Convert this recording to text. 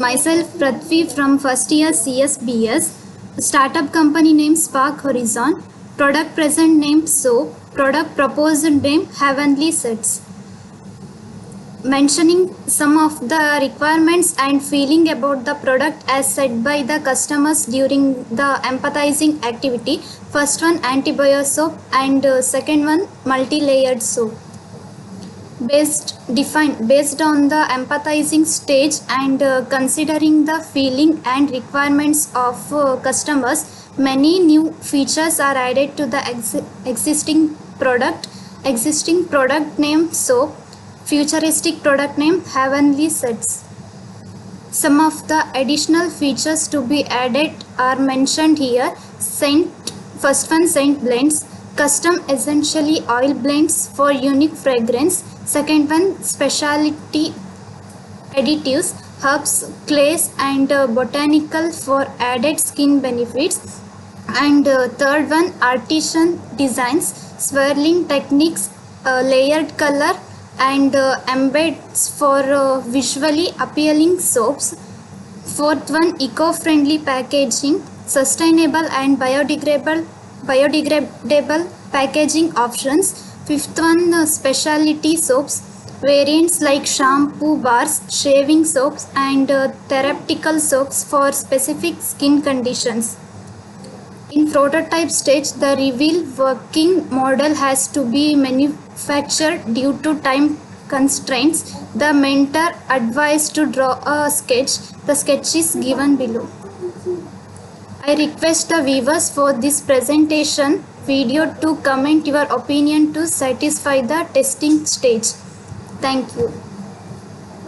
Myself Prathvi from first year CSBS. Startup company name Spark Horizon. Product present name Soap. Product proposed name Heavenly Sets. Mentioning some of the requirements and feeling about the product as said by the customers during the empathizing activity. First one antibio soap and second one multi-layered soap. Based on the empathizing stage and considering the feeling and requirements of customers, many new features are added to the existing product name soap, futuristic product name Heavenly Sets. Some of the additional features to be added are mentioned here. First one, scent blends, custom essentially oil blends for unique fragrance. Second one, specialty additives, herbs, clays and botanical for added skin benefits. And third one, artisan designs, swirling techniques, layered color and embeds for visually appealing soaps. Fourth one, eco-friendly packaging, sustainable and biodegradable packaging options. Fifth one, specialty soaps, variants like shampoo bars, shaving soaps and therapeutical soaps for specific skin conditions. In prototype stage, the reveal working model has to be manufactured due to time constraints. The mentor advised to draw a sketch. The sketch is given below. I request the viewers for this presentation video to comment your opinion to satisfy the testing stage. Thank you.